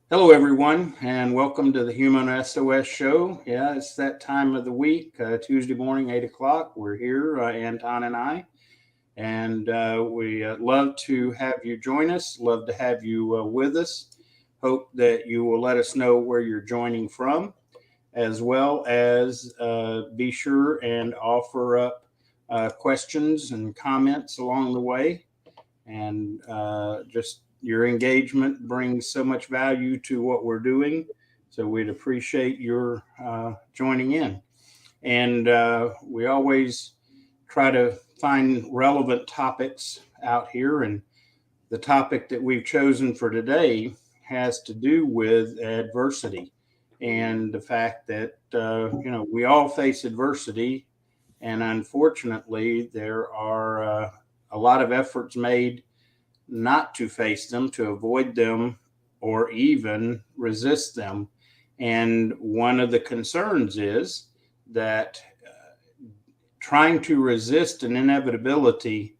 Hello, everyone, and welcome to the Human SOS Show. Yeah, it's that time of the week, Tuesday morning, 8 o'clock. We're here, Anton and I, and we love to have you join us, love to have you with us. Hope that you will let us know where you're joining from, as well as be sure and offer up questions and comments along the way and just your engagement brings so much value to what we're doing. So we'd appreciate your joining in. And we always try to find relevant topics out here. And the topic that we've chosen for today has to do with adversity and the fact that, we all face adversity. And unfortunately, there are a lot of efforts made not to face them, to avoid them, or even resist them. And one of the concerns is that trying to resist an inevitability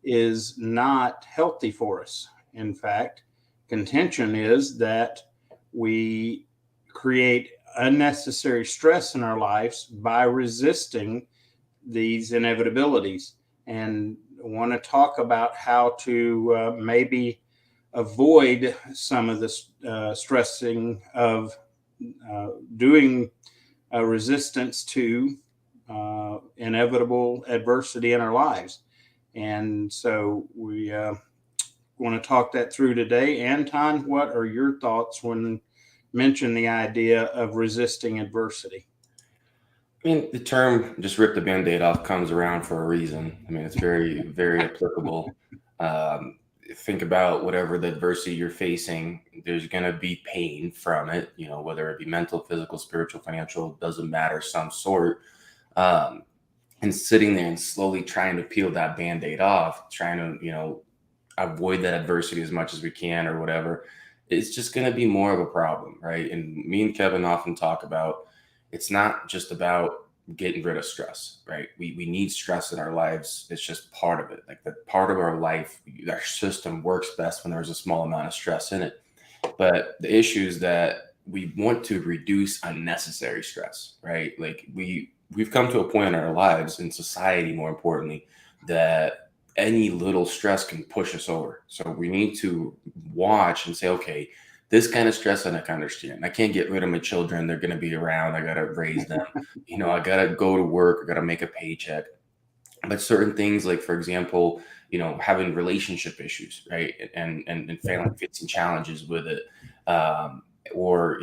is not healthy for us. In fact, contention is that we create unnecessary stress in our lives by resisting these inevitabilities. And want to talk about how to maybe avoid some of the stressing of doing resistance to inevitable adversity in our lives. And so we want to talk that through today. Anton, what are your thoughts when mention the idea of resisting adversity? I mean, the term "just rip the band-aid off" comes around for a reason. I mean, it's very, very applicable. Um, think about whatever the adversity you're facing. There's going to be pain from it, whether it be mental, physical, spiritual, financial, doesn't matter, some sort. Um, and sitting there and slowly trying to peel that band-aid off, trying to, avoid that adversity as much as we can or whatever, it's just going to be more of a problem, right? And me and Kevin often talk about it's not just about getting rid of stress, right? We need stress in our lives. It's just part of it. Like that part of our life, our system works best when there's a small amount of stress in it. But the issue is that we want to reduce unnecessary stress, right? Like we've come to a point in our lives, in society more importantly, that any little stress can push us over. So we need to watch and say, okay, this kind of stress I can understand. I can't get rid of my children. They're going to be around. I got to raise them. I got to go to work. I got to make a paycheck. But certain things, like, for example, having relationship issues, right? And facing challenges with it, um, or,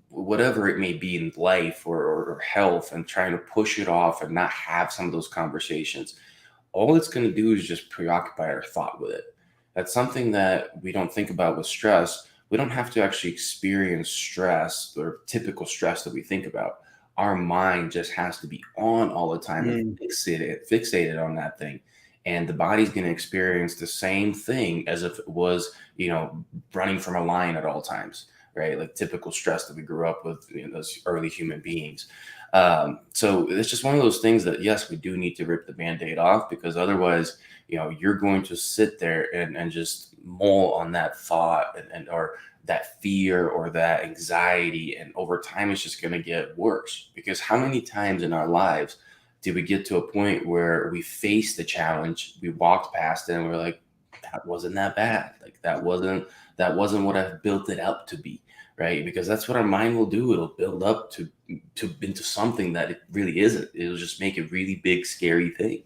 whatever it may be in life or health, and trying to push it off and not have some of those conversations, all it's going to do is just preoccupy our thought with it. That's something that we don't think about with stress. We don't have to actually experience stress or typical stress that we think about. Our mind just has to be on all the time and Mm. fixated on that thing. And the body's going to experience the same thing as if it was, running from a lion at all times, right? Like typical stress that we grew up with, those early human beings. So it's just one of those things that, yes, we do need to rip the band-aid off, because otherwise, you're going to sit there and just mull on that thought or that fear or that anxiety. And over time, it's just going to get worse, because how many times in our lives did we get to a point where we faced the challenge, we walked past it, and we're like, that wasn't that bad. Like that wasn't what I've built it up to be, right? Because that's what our mind will do. It'll build up to into something that it really isn't. It'll just make a really big, scary thing.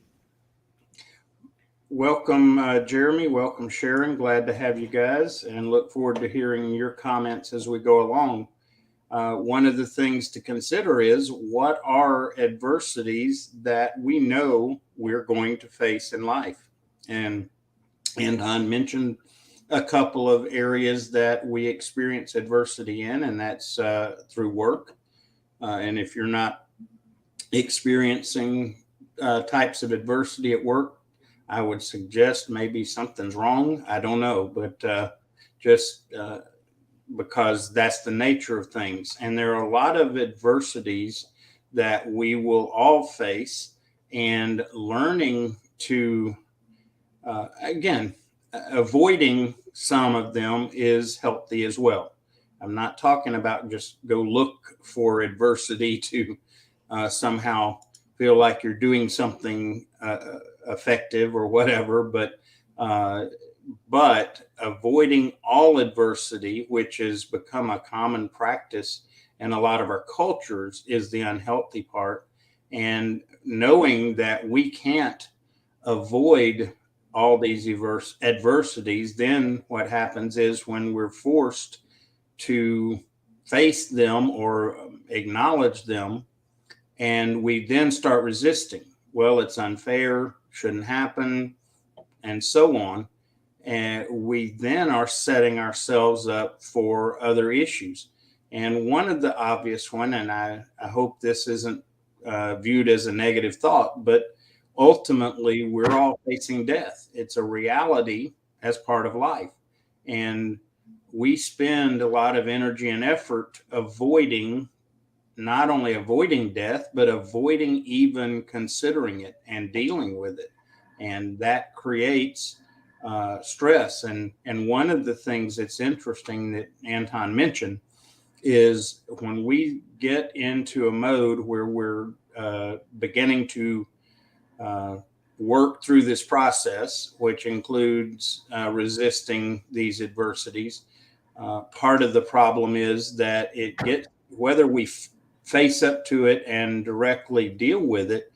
Welcome, Jeremy. Welcome, Sharon. Glad to have you guys and look forward to hearing your comments as we go along. One of the things to consider is what are adversities that we know we're going to face in life? And Anton mentioned a couple of areas that we experience adversity in, and that's through work. And if you're not experiencing types of adversity at work, I would suggest maybe something's wrong. I don't know, but just because that's the nature of things. And there are a lot of adversities that we will all face, and learning to, again, avoiding some of them is healthy as well. I'm not talking about just go look for adversity to somehow feel like you're doing something effective or whatever, uh, but avoiding all adversity, which has become a common practice in a lot of our cultures, is the unhealthy part. And knowing that we can't avoid all these adversities, then what happens is when we're forced to face them or acknowledge them, and we then start resisting. Well, it's unfair, shouldn't happen, and so on. And we then are setting ourselves up for other issues. And one of the obvious one, and I hope this isn't viewed as a negative thought, but ultimately we're all facing death. It's a reality as part of life. And we spend a lot of energy and effort avoiding, not only avoiding death, but avoiding even considering it and dealing with it. And that creates stress. And one of the things that's interesting that Anton mentioned is when we get into a mode where we're beginning to uh, work through this process, which includes resisting these adversities. Part of the problem is that it gets, whether we face up to it and directly deal with it,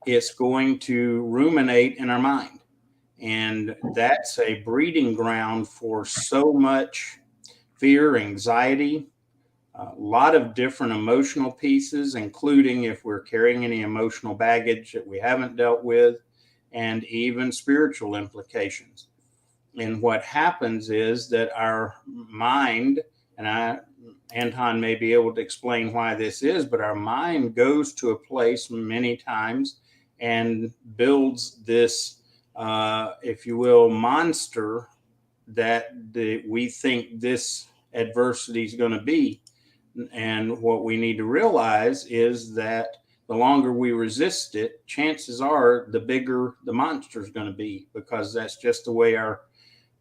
it's going to ruminate in our mind. And that's a breeding ground for so much fear, anxiety, a lot of different emotional pieces, including if we're carrying any emotional baggage that we haven't dealt with, and even spiritual implications. And what happens is that our mind, Anton may be able to explain why this is, but our mind goes to a place many times and builds this, if you will, monster that we think this adversity is going to be. And what we need to realize is that the longer we resist it, chances are the bigger the monster is going to be, because that's just the way our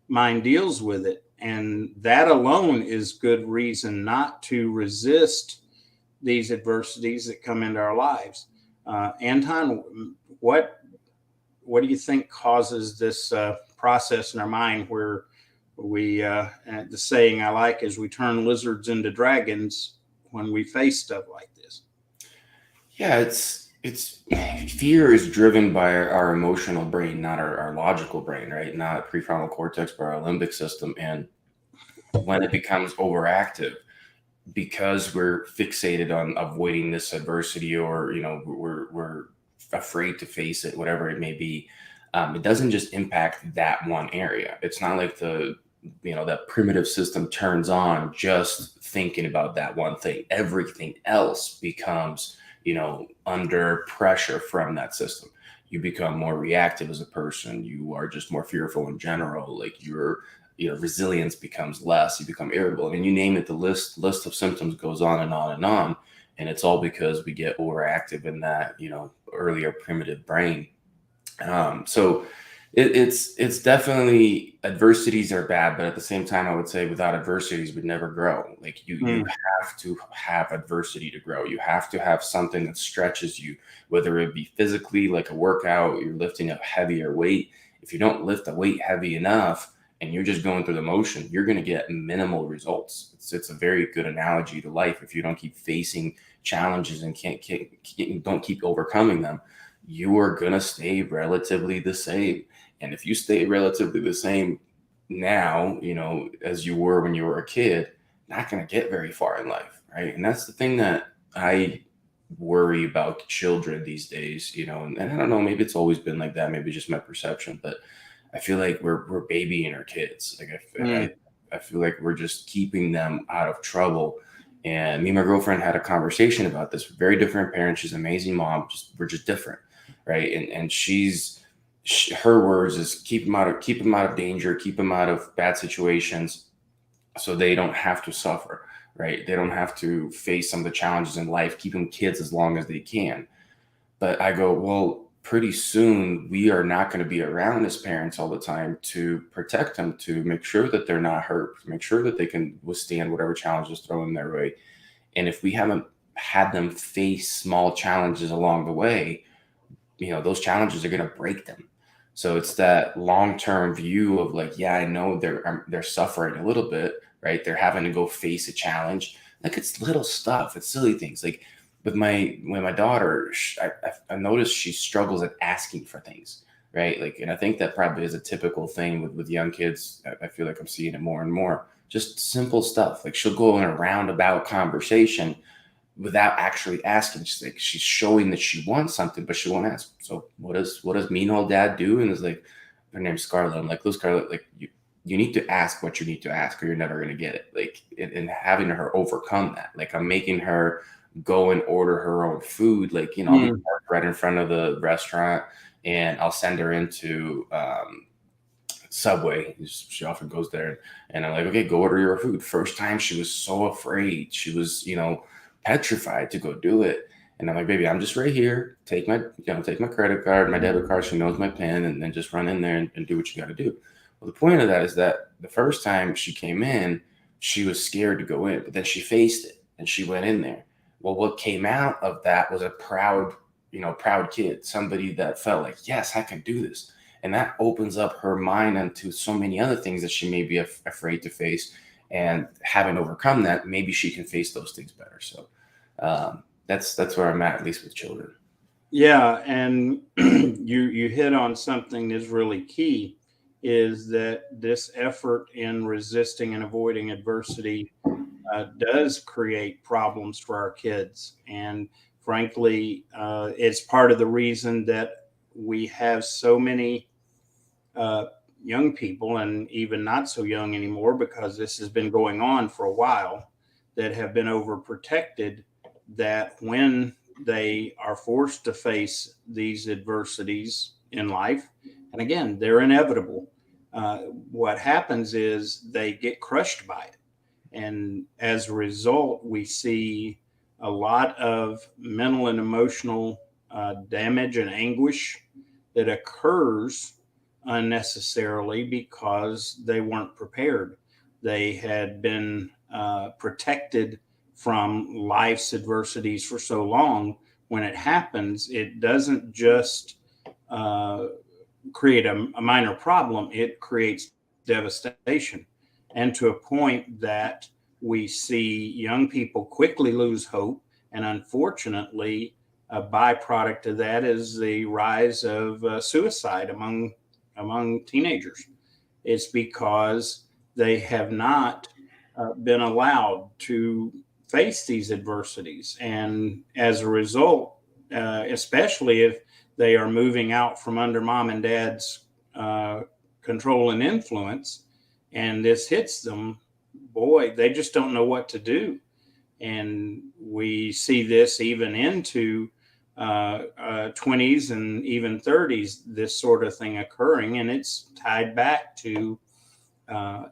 mind deals with it. And that alone is good reason not to resist these adversities that come into our lives. Anton, what do you think causes this process in our mind where the saying I like is we turn lizards into dragons when we face stuff like this? Yeah, it's fear is driven by our emotional brain, not our logical brain, right? Not prefrontal cortex, but our limbic system. And when it becomes overactive, because we're fixated on avoiding this adversity, or we're afraid to face it, whatever it may be, it doesn't just impact that one area. It's not like that primitive system turns on just thinking about that one thing. Everything else becomes under pressure from that system. You become more reactive as a person. You are just more fearful in general. Like resilience becomes less. You become irritable. I mean, you name it, the list of symptoms goes on and on and on. And it's all because we get overactive in that earlier primitive brain. So it's definitely, adversities are bad, but at the same time, I would say without adversities, we'd never grow. Like you have to have adversity to grow. You have to have something that stretches you, whether it be physically, like a workout, you're lifting a heavier weight. If you don't lift a weight heavy enough and you're just going through the motion, you're going to get minimal results. It's a very good analogy to life. If you don't keep facing challenges and don't keep overcoming them, you are going to stay relatively the same. And if you stay relatively the same now, as you were when you were a kid, not going to get very far in life, right? And that's the thing that I worry about children these days, and I don't know, maybe it's always been like that, maybe just my perception, but I feel like we're babying our kids. Like I feel like we're just keeping them out of trouble. And me and my girlfriend had a conversation about this. Very different parents. She's an amazing mom. We're just different, right? And her words is keep them out of danger, keep them out of bad situations, so they don't have to suffer, right? They don't have to face some of the challenges in life. Keep them kids as long as they can. But I go, well, pretty soon we are not going to be around as parents all the time to protect them, to make sure that they're not hurt, to make sure that they can withstand whatever challenges thrown their way. And if we haven't had them face small challenges along the way, those challenges are going to break them. So it's that long-term view of like, yeah, I know they're suffering a little bit, right? They're having to go face a challenge. Like, it's little stuff, it's silly things. Like with my daughter, I noticed she struggles at asking for things, right? Like, and I think that probably is a typical thing with young kids. I feel like I'm seeing it more and more. Just simple stuff. Like, she'll go in a roundabout conversation without actually asking. She's showing that she wants something, but she won't ask. So what does mean old dad do? And it's like, her name's Scarlett. I'm like, look, Scarlett, like you need to ask what you need to ask, or you're never gonna get it. Like, and having her overcome that. Like, I'm making her go and order her own food. Like, I'll be parked right in front of the restaurant, and I'll send her into Subway. She often goes there, and I'm like, okay, go order your food. First time, she was so afraid. She was, petrified to go do it. And I'm like, baby, I'm just right here. Take my credit card, my debit card. She knows my PIN, and then just run in there and do what you got to do. Well, the point of that is that the first time she came in, she was scared to go in, but then she faced it and she went in there. Well, what came out of that was a proud kid, somebody that felt like, yes, I can do this. And that opens up her mind into so many other things that she may be afraid to face. And having overcome that, maybe she can face those things better. So that's where I'm at least with children. Yeah, and you hit on something that's really key, is that this effort in resisting and avoiding adversity does create problems for our kids. And frankly, it's part of the reason that we have so many uh, young people, and even not so young anymore, because this has been going on for a while, that have been overprotected, that when they are forced to face these adversities in life, and again, they're inevitable, what happens is they get crushed by it. And as a result, we see a lot of mental and emotional damage and anguish that occurs unnecessarily because they weren't prepared. They had been protected from life's adversities for so long. When it happens, it doesn't just uh, create a minor problem, it creates devastation. And to a point that we see young people quickly lose hope. And unfortunately, a byproduct of that is the rise of suicide among teenagers. It's because they have not been allowed to face these adversities. And as a result, especially if they are moving out from under mom and dad's uh, control and influence, and this hits them, boy, they just don't know what to do. And we see this even into 20s and even 30s, this sort of thing occurring. And it's tied back to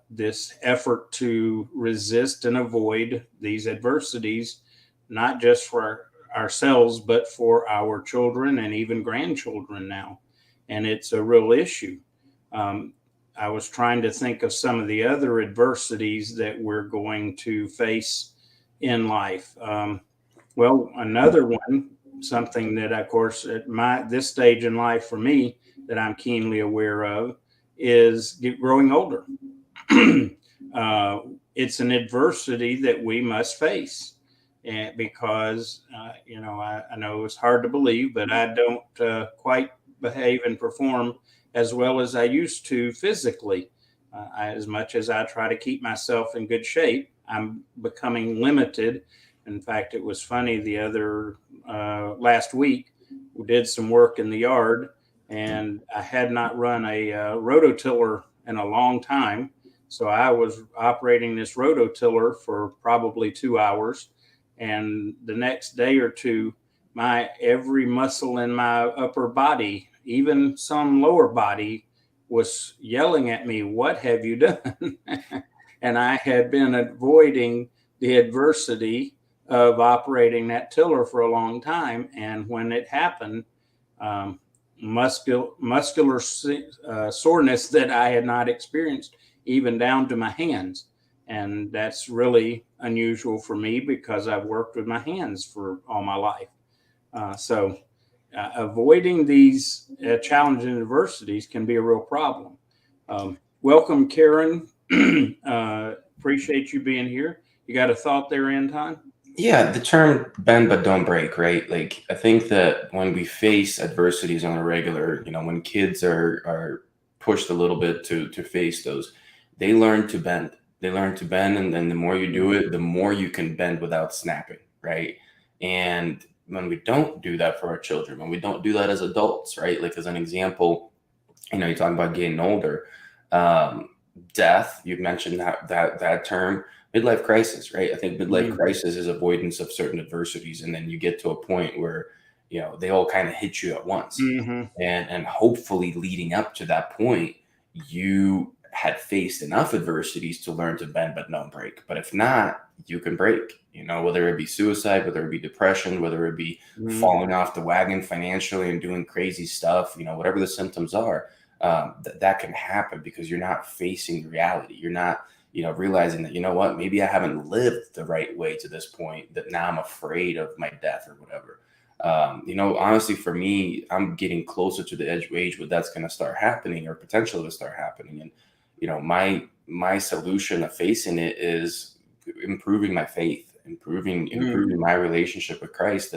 this effort to resist and avoid these adversities, not just for ourselves, but for our children and even grandchildren now. And it's a real issue. Um, I was trying to think of some of the other adversities that we're going to face in life. Well, another one, something that, of course, at this stage in life for me, that I'm keenly aware of, is growing older. uh, it's an adversity that we must face, and because I know it's hard to believe, but I don't quite behave and perform as well as I used to physically. As much as I try to keep myself in good shape, I'm becoming limited. In fact, it was funny, the other last week we did some work in the yard, and I had not run a rototiller in a long time. So I was operating this rototiller for probably 2 hours. And the next day or two, my every muscle in my upper body, even some lower body, was yelling at me, "What have you done?" And I had been avoiding the adversity of operating that tiller for a long time. And when it happened, um, muscular soreness that I had not experienced, even down to my hands. And that's really unusual for me because I've worked with my hands for all my life. So avoiding these challenging adversities can be a real problem. Welcome, Karen. Appreciate you being here. You got a thought there, Anton? Yeah, the term bend but don't break, right? Like I think that when we face adversities on a regular, when kids are pushed a little bit to face those, they learn to bend. They learn to bend, and then the more you do it, the more you can bend without snapping, right? And when we don't do that for our children, when we don't do that as adults, right? Like as an example, you talk about getting older, um, death. You've mentioned that term, midlife crisis, right? I think midlife Mm-hmm. crisis is avoidance of certain adversities, and then you get to a point where they all kind of hit you at once, Mm-hmm. and hopefully leading up to that point, you had faced enough adversities to learn to bend but not break. But if not, you can break. Whether it be suicide, whether it be depression, whether it be Mm-hmm. falling off the wagon financially and doing crazy stuff, whatever the symptoms are, that can happen because you're not facing reality. You're not, realizing that, what, maybe I haven't lived the right way to this point, that now I'm afraid of my death or whatever. Honestly, for me, I'm getting closer to the edge age where that's going to start happening or potentially to start happening. And, my solution of facing it is improving my faith, improving my relationship with Christ.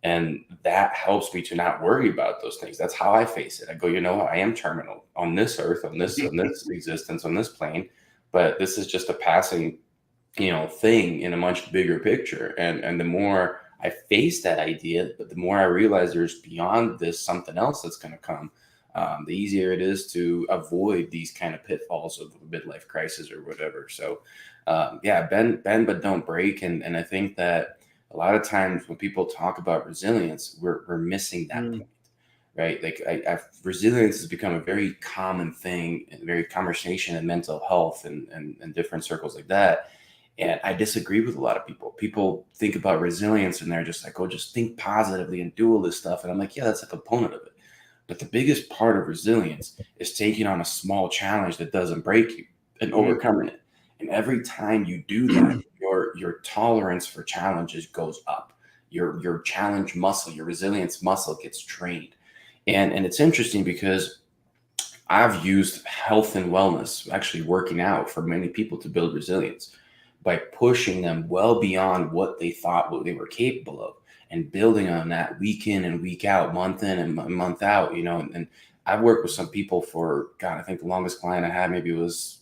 And that helps me to not worry about those things. That's how I face it. I go, I am terminal on this earth, on this existence, on this plane, but this is just a passing, thing in a much bigger picture. And the more I face that idea, but the more I realize there's beyond this something else that's going to come. The easier it is to avoid these kind of pitfalls of a midlife crisis or whatever. So, yeah, bend but don't break. And I think that a lot of times when people talk about resilience, we're missing that Mm-hmm. point, right? Like resilience has become a very common thing, and very conversation in mental health and different circles like that. And I disagree with a lot of people. People think about resilience and they're just like, oh, just think positively and do all this stuff. And I'm like, yeah, that's a component of it. But the biggest part of resilience is taking on a small challenge that doesn't break you and overcoming it. And every time you do that, your tolerance for challenges goes up. Your challenge muscle, your resilience muscle gets trained. And it's interesting because I've used health and wellness, actually working out, for many people to build resilience by pushing them well beyond what they thought what they were capable of, and building on that week in and week out, month in and month out, and I've worked with some people for, God, I think the longest client I had maybe was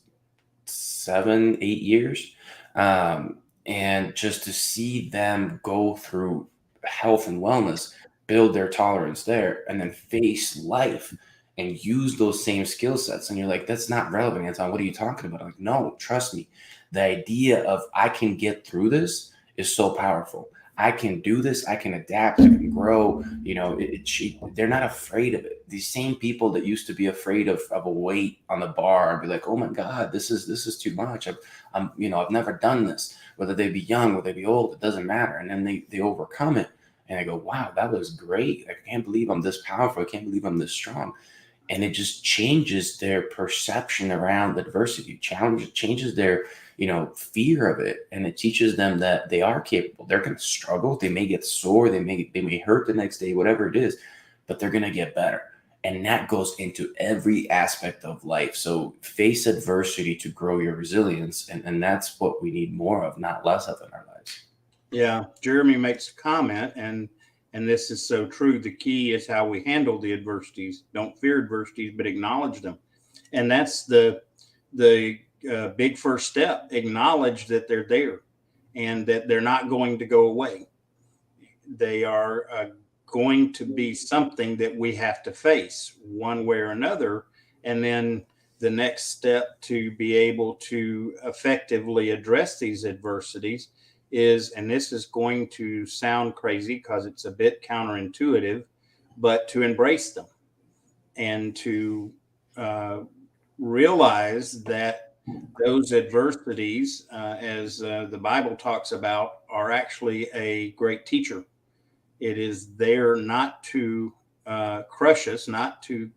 7, 8 years. And just to see them go through health and wellness, build their tolerance there, and then face life and use those same skill sets. And you're like, that's not relevant, Anton. What are you talking about? I'm like, no, trust me. The idea of I can get through this is so powerful. I can do this. I can adapt. I can grow. They're not afraid of it. These same people that used to be afraid of a weight on the bar and be like, oh my God, this is too much. I've never done this. Whether they be young, whether they be old, it doesn't matter. And then they overcome it, and I go, wow, that was great. I can't believe I'm this powerful. I can't believe I'm this strong. And it just changes their perception around adversity. Challenge changes their fear of it, and it teaches them that they are capable. They're going to struggle. They may get sore. They may hurt the next day, whatever it is, but they're going to get better. And that goes into every aspect of life. So face adversity to grow your resilience, and that's what we need more of, not less of, in our lives. Yeah, Jeremy makes a comment, and this is so true. The key is how we handle the adversities. Don't fear adversities, but acknowledge them, and that's the big first step. Acknowledge that they're there, and that they're not going to go away. They are going to be something that we have to face one way or another, and then the next step to be able to effectively address these adversities is, and this is going to sound crazy because it's a bit counterintuitive, but to embrace them and to uh, realize that those adversities, as the Bible talks about, are actually a great teacher. It is there not to crush us, not to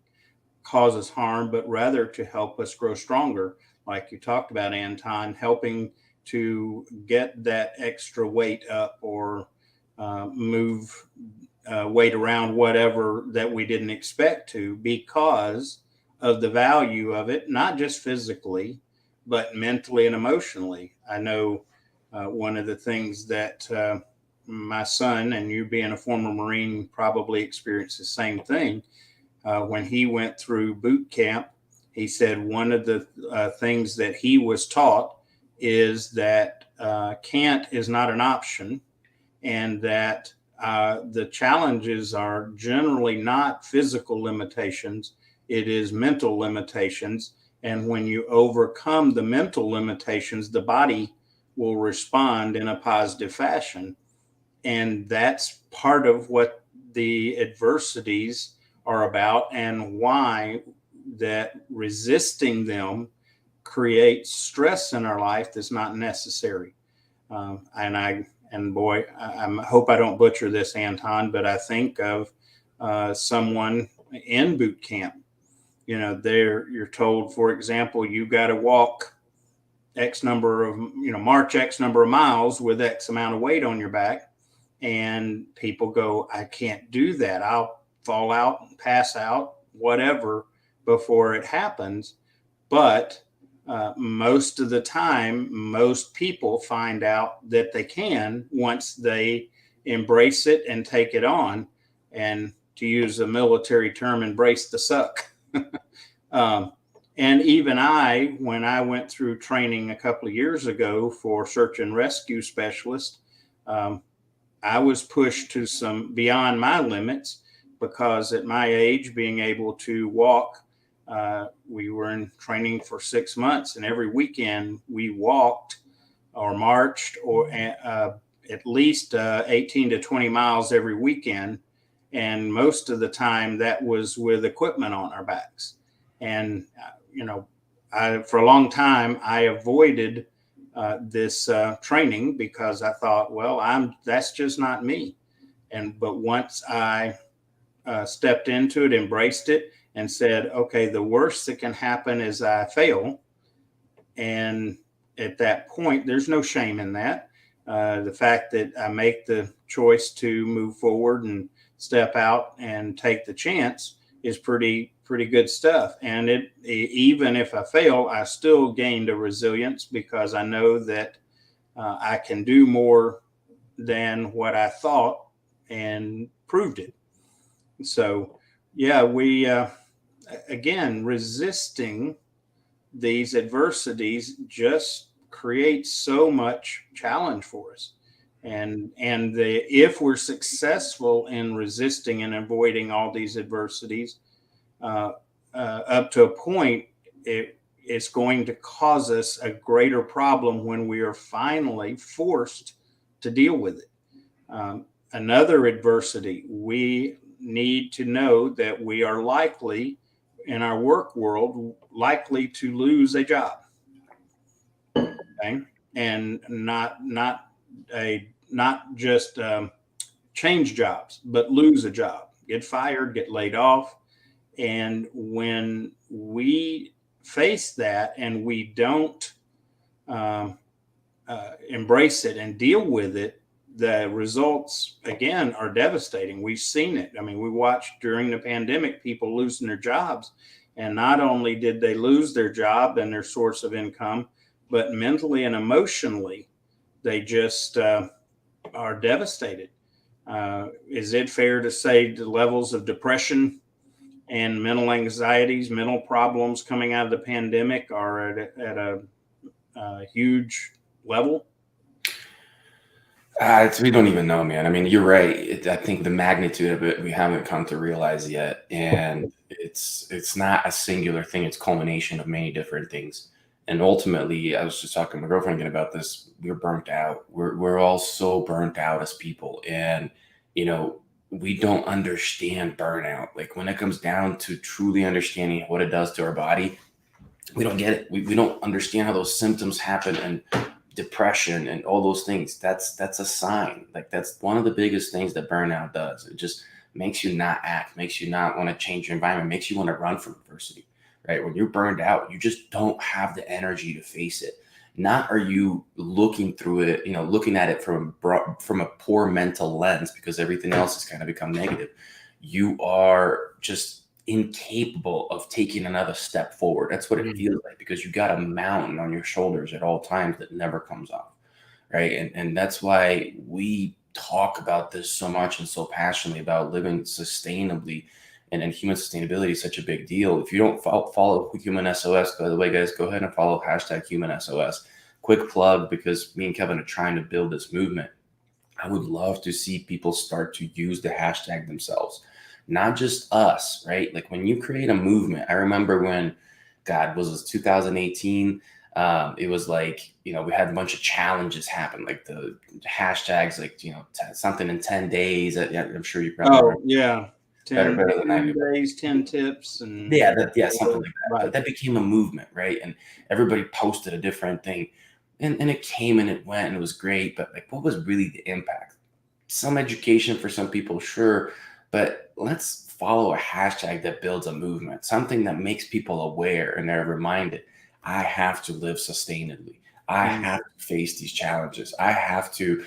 cause us harm, but rather to help us grow stronger. Like you talked about, Anton, helping to get that extra weight up or move weight around, whatever that we didn't expect to, because of the value of it, not just physically, but mentally and emotionally. I know one of the things that my son, and you being a former Marine, probably experienced the same thing. When he went through boot camp, he said one of the things that he was taught is that can't is not an option, and that the challenges are generally not physical limitations, it is mental limitations. And when you overcome the mental limitations, the body will respond in a positive fashion. And that's part of what the adversities are about, and why that resisting them creates stress in our life that's not necessary. And boy, I hope I don't butcher this, Anton, but I think of someone in boot camp. You know, you're told, for example, you got to walk X number of, march X number of miles with X amount of weight on your back. And people go, I can't do that. I'll fall out, pass out, whatever, before it happens. But most of the time, most people find out that they can once they embrace it and take it on. And to use a military term, embrace the suck. And even when I went through training a couple of years ago for search and rescue specialist, I was pushed to some beyond my limits, because at my age, being able to walk, we were in training for 6 months, and every weekend we walked or marched or at least 18 to 20 miles every weekend. And most of the time that was with equipment on our backs. And, for a long time, I avoided this training because I thought, well, that's just not me. But once I stepped into it, embraced it, and said, okay, the worst that can happen is I fail. And at that point, there's no shame in that. The fact that I make the choice to move forward and step out and take the chance is pretty good stuff. And even if I fail, I still gained a resilience, because I know that I can do more than what I thought, and proved it. So, yeah, we again, resisting these adversities just creates so much challenge for us. And if we're successful in resisting and avoiding all these adversities, up to a point, it's going to cause us a greater problem when we are finally forced to deal with it. Another adversity, we need to know that we are likely, in our work world, likely to lose a job. Okay? And not just change jobs, but lose a job, get fired, get laid off. And when we face that and we don't embrace it and deal with it, the results, again, are devastating. We've seen it. I mean, we watched during the pandemic people losing their jobs. And not only did they lose their job and their source of income, but mentally and emotionally, they just are devastated. Is it fair to say the levels of depression and mental anxieties, mental problems coming out of the pandemic are at a huge level? We don't even know, man. I mean, you're right. I think the magnitude of it, we haven't come to realize yet. And it's not a singular thing. It's culmination of many different things. And ultimately, I was just talking to my girlfriend again about this. We're burnt out. We're all so burnt out as people. And, we don't understand burnout. Like, when it comes down to truly understanding what it does to our body, we don't get it. We don't understand how those symptoms happen, and depression and all those things. That's a sign. Like, that's one of the biggest things that burnout does. It just makes you not act, makes you not want to change your environment, makes you want to run from adversity, right? When you're burned out, you just don't have the energy to face it. Not are you looking through it, looking at it from a poor mental lens because everything else has kind of become negative. You are just incapable of taking another step forward. That's what it feels like, because you got a mountain on your shoulders at all times that never comes off, right? And that's why we talk about this so much and so passionately about living sustainably, and human sustainability is such a big deal. If you don't follow Human SOS, by the way, guys, go ahead and follow hashtag Human SOS. Quick plug, because me and Kevin are trying to build this movement. I would love to see people start to use the hashtag themselves, not just us, right? Like when you create a movement, I remember when, God, was this 2018? It was like, we had a bunch of challenges happen, like the hashtags, like, something in 10 days. I'm sure you probably remember. Oh, yeah. Better 10, than I 10 do. days, 10 tips. And Yeah, something like that. right. But that became a movement, right? And everybody posted a different thing. And it came and it went and it was great. But like, what was really the impact? Some education for some people, sure. But let's follow a hashtag that builds a movement, something that makes people aware and they're reminded, I have to live sustainably. I have to face these challenges. I have to,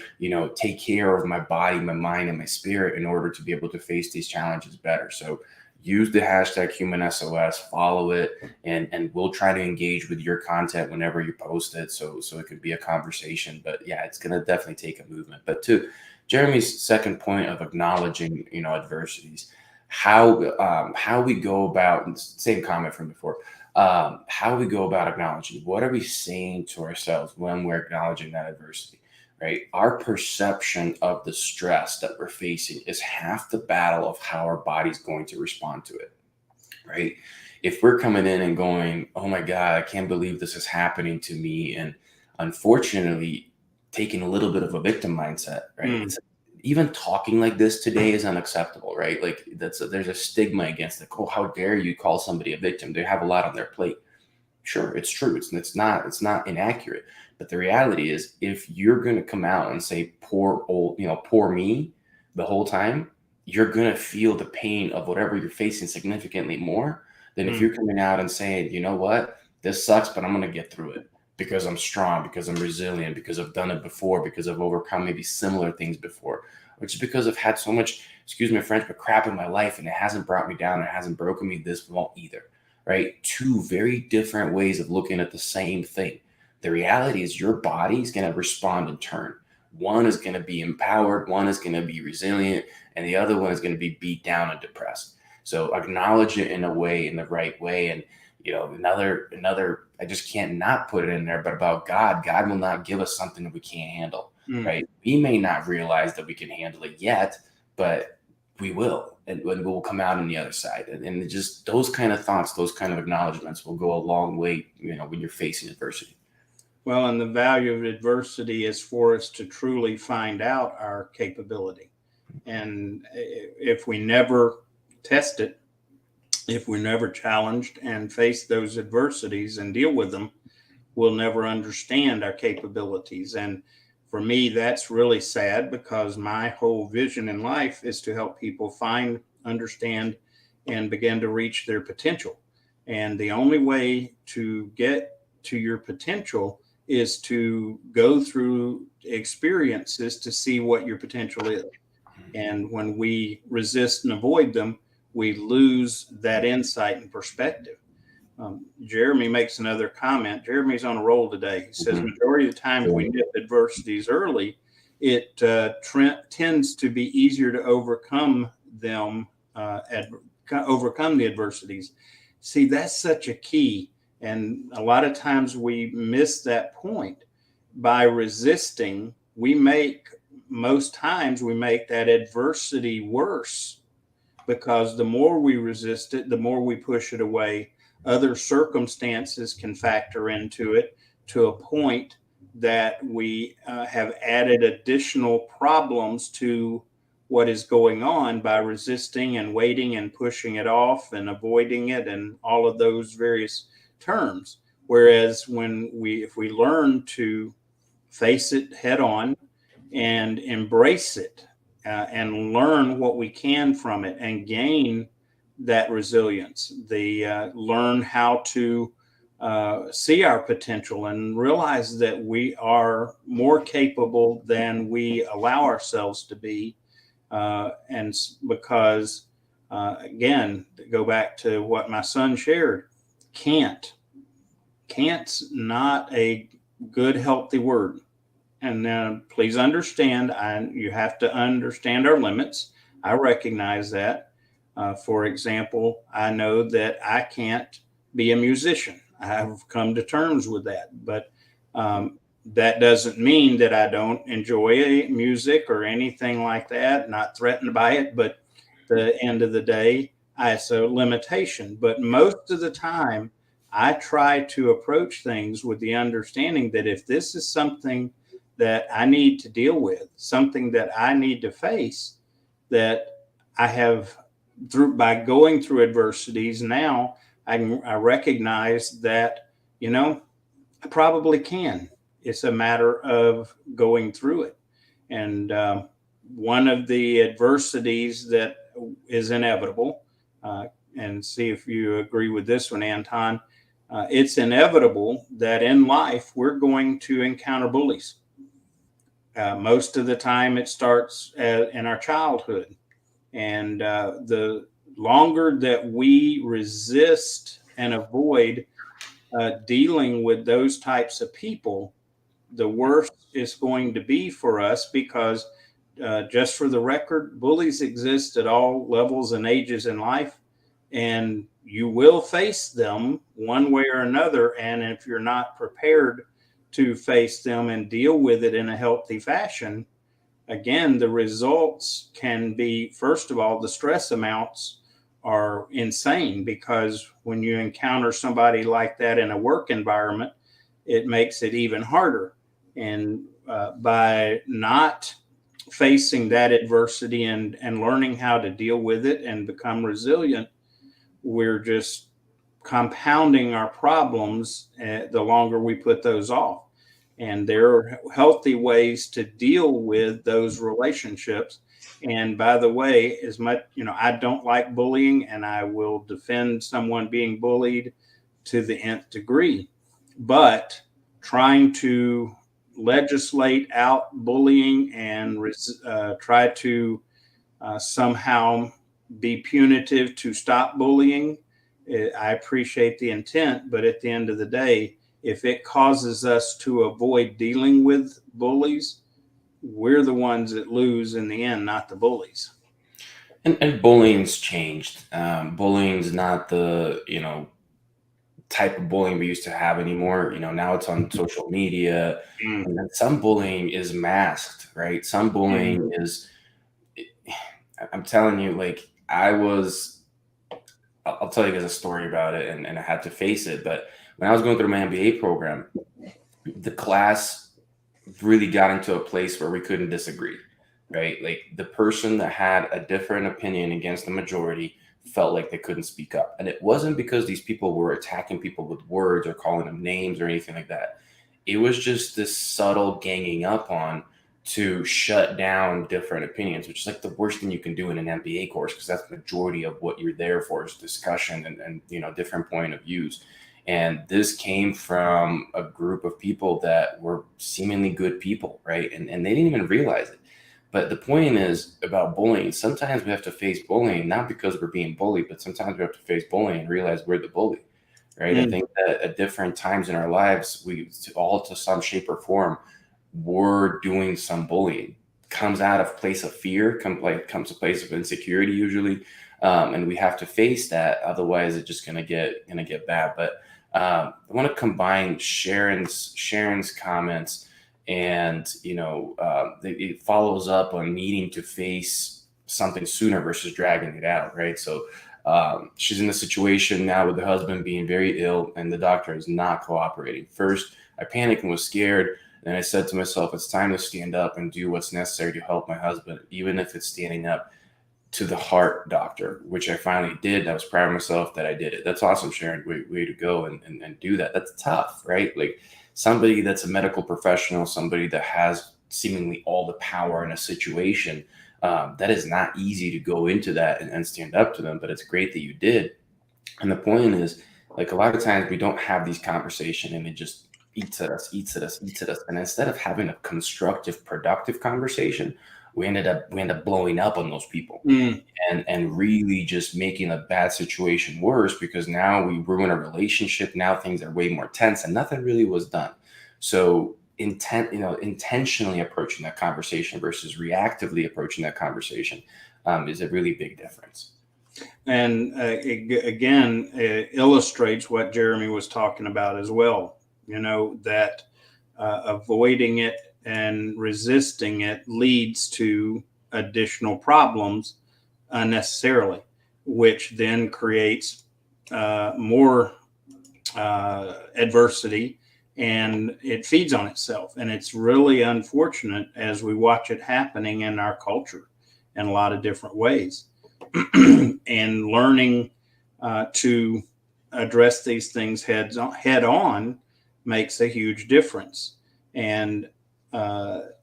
take care of my body, my mind, and my spirit in order to be able to face these challenges better. So use the hashtag Human SOS, follow it, and we'll try to engage with your content whenever you post it. So it could be a conversation. But yeah, it's gonna definitely take a movement. But to Jeremy's second point of acknowledging, adversities, how we go about, same comment from before, how we go about acknowledging, what are we saying to ourselves when we're acknowledging that adversity, right? Our perception of the stress that we're facing is half the battle of how our body's going to respond to it, right? If we're coming in and going, oh my God, I can't believe this is happening to me, and unfortunately taking a little bit of a victim mindset, right? It's even talking like this today is unacceptable, right? Like there's a stigma against it. Oh, how dare you call somebody a victim? They have a lot on their plate. Sure, it's true. It's not inaccurate. But the reality is, if you're going to come out and say poor me the whole time, you're going to feel the pain of whatever you're facing significantly more than if you're coming out and saying, you know what, this sucks, but I'm going to get through it because I'm strong, because I'm resilient, because I've done it before, because I've overcome maybe similar things before, or just because I've had so much, excuse my French, but crap in my life and it hasn't brought me down, it hasn't broken me, this won't either. Right? Two very different ways of looking at the same thing. The reality is your body is going to respond in turn. One is going to be empowered, one is going to be resilient, and the other one is going to be beat down and depressed. So acknowledge it in the right way. And another, I just can't not put it in there, but about God. God will not give us something that we can't handle, right? We may not realize that we can handle it yet, but we will, and we'll come out on the other side. And just those kind of thoughts, those kind of acknowledgments will go a long way, when you're facing adversity. Well, and the value of adversity is for us to truly find out our capability. And if we never test it, if we're never challenged and face those adversities and deal with them, we'll never understand our capabilities. And for me, that's really sad, because my whole vision in life is to help people find, understand, and begin to reach their potential. And the only way to get to your potential is to go through experiences to see what your potential is. And when we resist and avoid them, we lose that insight and perspective. Jeremy makes another comment. Jeremy's on a roll today. He says, majority of the time, if we nip adversities early, it tends to be easier to overcome them, overcome the adversities. See, that's such a key. And a lot of times we miss that point. By resisting, most times we make that adversity worse, because the more we resist it, the more we push it away. Other circumstances can factor into it to a point that we have added additional problems to what is going on by resisting and waiting and pushing it off and avoiding it and all of those various terms. Whereas if we learn to face it head on and embrace it and learn what we can from it and gain that resilience. The learn how to see our potential and realize that we are more capable than we allow ourselves to be. And because, again, go back to what my son shared, can't. Can't's not a good, healthy word. And please understand, you have to understand our limits. I recognize that. For example, I know that I can't be a musician. I've come to terms with that. But that doesn't mean that I don't enjoy music or anything like that, not threatened by it. But the end of the day, it's a limitation. But most of the time, I try to approach things with the understanding that if this is something that I need to deal with, something that I need to face, that I have through by going through adversities now, I recognize that, I probably can. It's a matter of going through it. And one of the adversities that is inevitable, and see if you agree with this one, Anton, it's inevitable that in life we're going to encounter bullies. Most of the time, it starts in our childhood. And the longer that we resist and avoid dealing with those types of people, the worse it's going to be for us because, just for the record, bullies exist at all levels and ages in life. And you will face them one way or another. And if you're not prepared to face them and deal with it in a healthy fashion, again, the results can be, first of all, the stress amounts are insane because when you encounter somebody like that in a work environment, it makes it even harder. And by not facing that adversity and learning how to deal with it and become resilient, we're just compounding our problems the longer we put those off. And there are healthy ways to deal with those relationships. And by the way, as much, I don't like bullying and I will defend someone being bullied to the nth degree. But trying to legislate out bullying and try to somehow be punitive to stop bullying, I appreciate the intent, but at the end of the day, if it causes us to avoid dealing with bullies, we're the ones that lose in the end, not the bullies. And bullying's changed. Bullying's not the type of bullying we used to have anymore. Now it's on social media, Mm. and then some bullying is masked, right? Some bullying is. I'm telling you, like I'll tell you guys a story about it, and I had to face it. But when I was going through my MBA program, the class really got into a place where we couldn't disagree, right? Like the person that had a different opinion against the majority felt like they couldn't speak up. And it wasn't because these people were attacking people with words or calling them names or anything like that. It was just this subtle ganging up on to shut down different opinions, which is like the worst thing you can do in an MBA course, because that's the majority of what you're there for is discussion and different point of views. And this came from a group of people that were seemingly good people, right? And they didn't even realize it. But the point is about bullying. Sometimes we have to face bullying, not because we're being bullied, but sometimes we have to face bullying and realize we're the bully, right? I think that at different times in our lives, we all to some shape or form, we're doing some bullying. Comes out of place of fear, comes a place of insecurity usually, and we have to face that. Otherwise, it's just gonna get bad. But I want to combine Sharon's comments, and it follows up on needing to face something sooner versus dragging it out, right? So she's in a situation now with the husband being very ill, and the doctor is not cooperating. First, I panicked and was scared. Then I said to myself, it's time to stand up and do what's necessary to help my husband, even if it's standing up to the heart doctor, which I finally did. I was proud of myself that I did it. That's awesome, Sharon. Way to go and do that. That's tough, right? Like somebody that's a medical professional, somebody that has seemingly all the power in a situation, That is not easy to go into that and stand up to them, but it's great that you did. And the point is, like, a lot of times we don't have these conversations and it just eats at us, eats at us, eats at us. And instead of having a constructive, productive conversation, we end up blowing up on those people and really just making a bad situation worse, because now we ruin a relationship. Now things are way more tense and nothing really was done. So intentionally approaching that conversation versus reactively approaching that conversation is a really big difference. And again, it illustrates what Jeremy was talking about as well. That avoiding it and resisting it leads to additional problems unnecessarily, which then creates more adversity, and it feeds on itself. And it's really unfortunate as we watch it happening in our culture in a lot of different ways. And learning to address these things head on makes a huge difference. And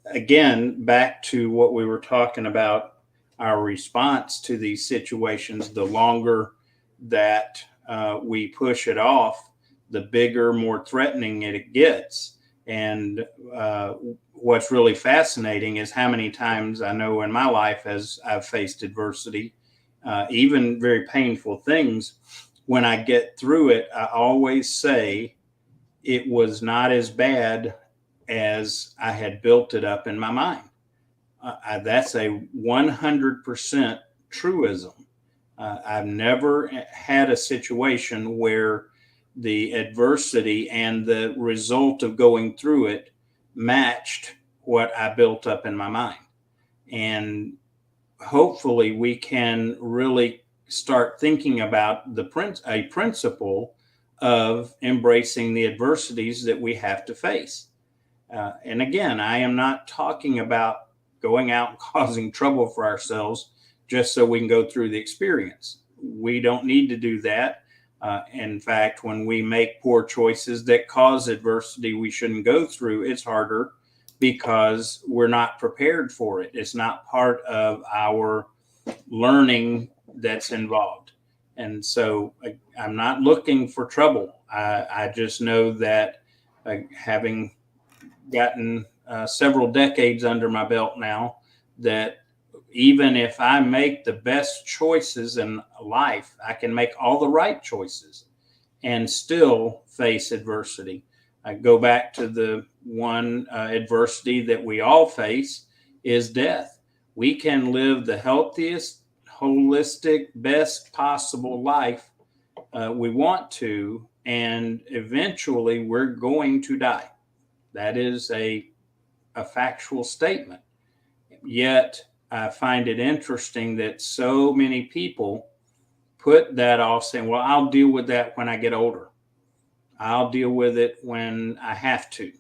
again, back to what we were talking about, our response to these situations, the longer that we push it off, the bigger, more threatening it gets. And what's really fascinating is how many times I know in my life as I've faced adversity, even very painful things, when I get through it, I always say it was not as bad as I had built it up in my mind. That's a 100% truism. I've never had a situation where the adversity and the result of going through it matched what I built up in my mind. And hopefully we can really start thinking about a principle of embracing the adversities that we have to face. And again, I am not talking about going out and causing trouble for ourselves just so we can go through the experience. We don't need to do that. In fact, when we make poor choices that cause adversity we shouldn't go through, it's harder because we're not prepared for it. It's not part of our learning that's involved. And so I'm not looking for trouble. I just know that having gotten several decades under my belt now, that even if I make the best choices in life, I can make all the right choices and still face adversity. I go back to the one adversity that we all face is death. We can live the healthiest, holistic, best possible life we want to, and eventually we're going to die. That is a factual statement. Yet I find it interesting that so many people put that off, saying, well, I'll deal with that when I get older. I'll deal with it when I have to.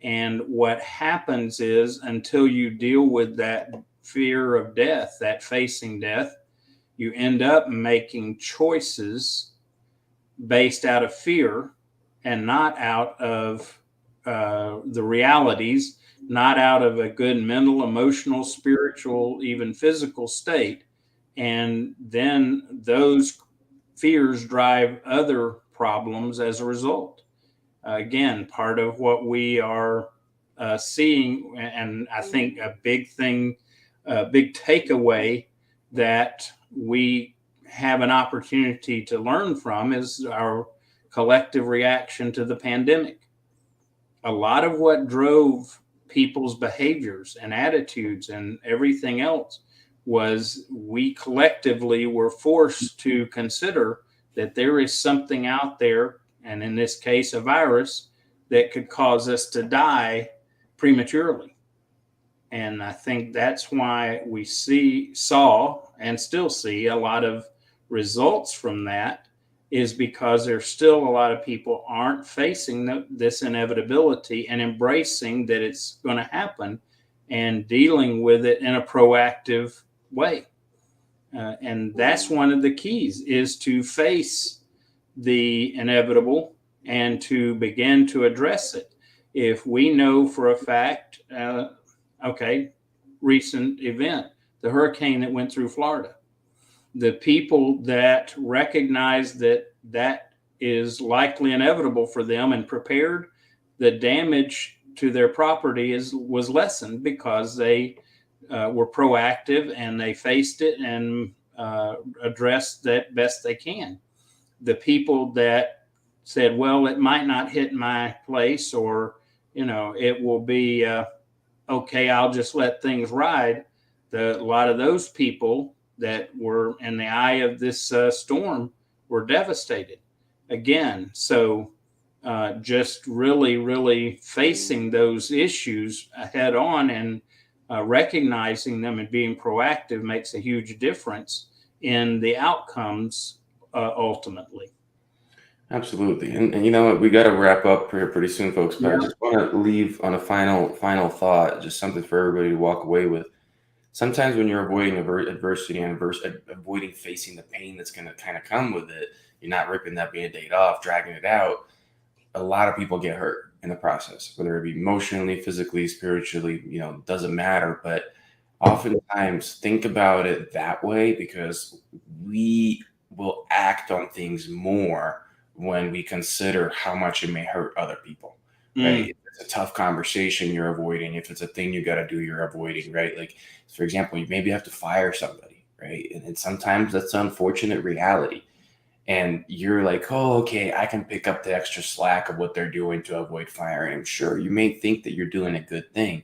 And what happens is, until you deal with that fear of death, that facing death, you end up making choices based out of fear and not out of the realities, not out of a good mental, emotional, spiritual, even physical state. And then those fears drive other problems as a result. Again, part of what we are seeing, and I think a big thing, a big takeaway that we have an opportunity to learn from is our collective reaction to the pandemic. A lot of what drove people's behaviors and attitudes and everything else was we collectively were forced to consider that there is something out there, and in this case, a virus that could cause us to die prematurely. And I think that's why we saw, and still see a lot of results from that, is because there's still a lot of people aren't facing this inevitability and embracing that it's going to happen and dealing with it in a proactive way. And that's one of the keys, is to face the inevitable and to begin to address it. If we know for a fact, recent event, the hurricane that went through Florida. The people that recognize that that is likely inevitable for them and prepared, the damage to their property was lessened because they were proactive and they faced it and addressed that best they can. The people that said, well, it might not hit my place, or, it will be okay, I'll just let things ride. A lot of those people that were in the eye of this storm were devastated again. So just really, really facing those issues head on and recognizing them and being proactive makes a huge difference in the outcomes ultimately. Absolutely. And you know what? We got to wrap up here pretty soon, folks. But I Yeah. just want to leave on a final thought, just something for everybody to walk away with. Sometimes when you're avoiding adversity and avoiding facing the pain that's going to kind of come with it, you're not ripping that band-aid off, dragging it out. A lot of people get hurt in the process, whether it be emotionally, physically, spiritually, doesn't matter. But oftentimes think about it that way, because we will act on things more when we consider how much it may hurt other people, right? Mm. If it's a tough conversation you're avoiding, if it's a thing you got to do, you're avoiding, right? Like, for example, you maybe have to fire somebody, right? And sometimes that's an unfortunate reality. And you're like, oh, okay, I can pick up the extra slack of what they're doing to avoid firing. I'm sure you may think that you're doing a good thing,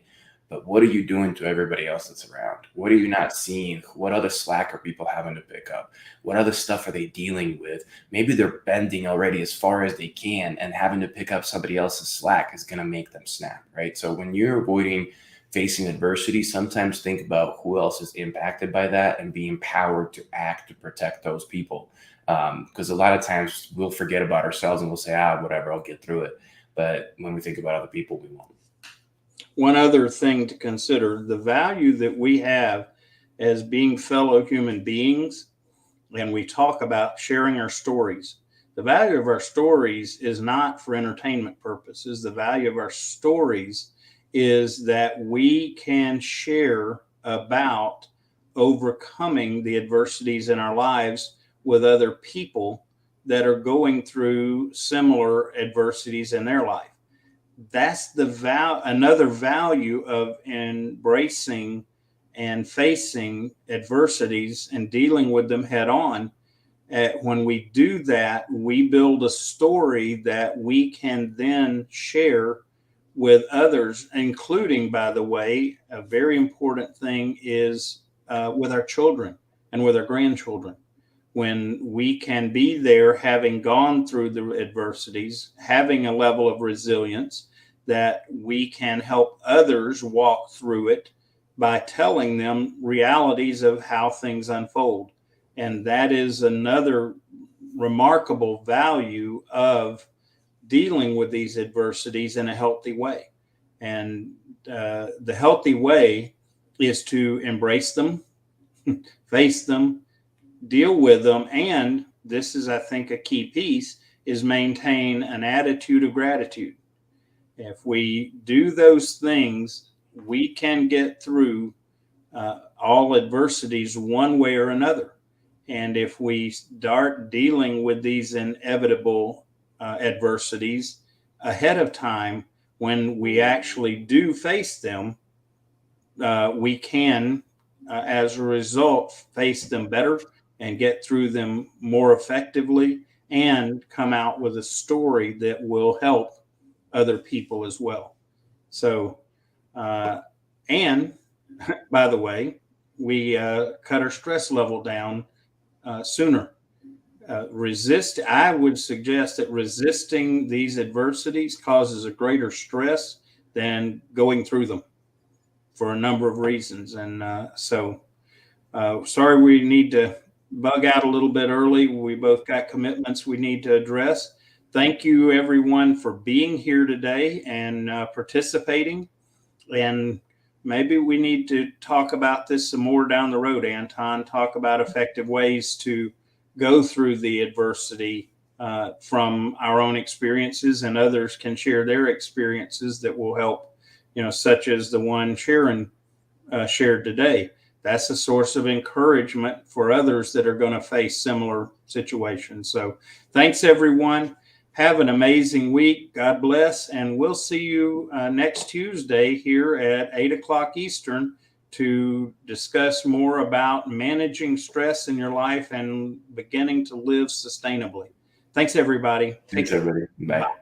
but what are you doing to everybody else that's around? What are you not seeing? What other slack are people having to pick up? What other stuff are they dealing with? Maybe they're bending already as far as they can, and having to pick up somebody else's slack is going to make them snap, right? So when you're avoiding facing adversity, sometimes think about who else is impacted by that and be empowered to act to protect those people. Because a lot of times we'll forget about ourselves and we'll say, whatever, I'll get through it. But when we think about other people, we won't. One other thing to consider, the value that we have as being fellow human beings, and we talk about sharing our stories. The value of our stories is not for entertainment purposes. The value of our stories is that we can share about overcoming the adversities in our lives with other people that are going through similar adversities in their life. That's another value of embracing and facing adversities and dealing with them head on. When we do that, we build a story that we can then share with others, including, by the way, a very important thing is with our children and with our grandchildren. When we can be there, having gone through the adversities, having a level of resilience that we can help others walk through it by telling them realities of how things unfold. And that is another remarkable value of dealing with these adversities in a healthy way. And the healthy way is to embrace them, face them, deal with them, and this is, I think, a key piece, is maintain an attitude of gratitude. If we do those things, we can get through all adversities one way or another. And if we start dealing with these inevitable adversities ahead of time, when we actually do face them, we can, as a result, face them better and get through them more effectively and come out with a story that will help other people as well. So, and by the way, we cut our stress level down sooner. I would suggest that resisting these adversities causes a greater stress than going through them for a number of reasons. And sorry, we need to bug out a little bit early. We both got commitments we need to address. Thank you, everyone, for being here today and participating. And maybe we need to talk about this some more down the road, Anton, talk about effective ways to go through the adversity from our own experiences, and others can share their experiences that will help, such as the one Sharon shared today. that's a source of encouragement for others that are going to face similar situations. So thanks, everyone. Have an amazing week. God bless. And we'll see you next Tuesday here at 8 o'clock Eastern to discuss more about managing stress in your life and beginning to live sustainably. Thanks, everybody. Thanks, everybody. Bye.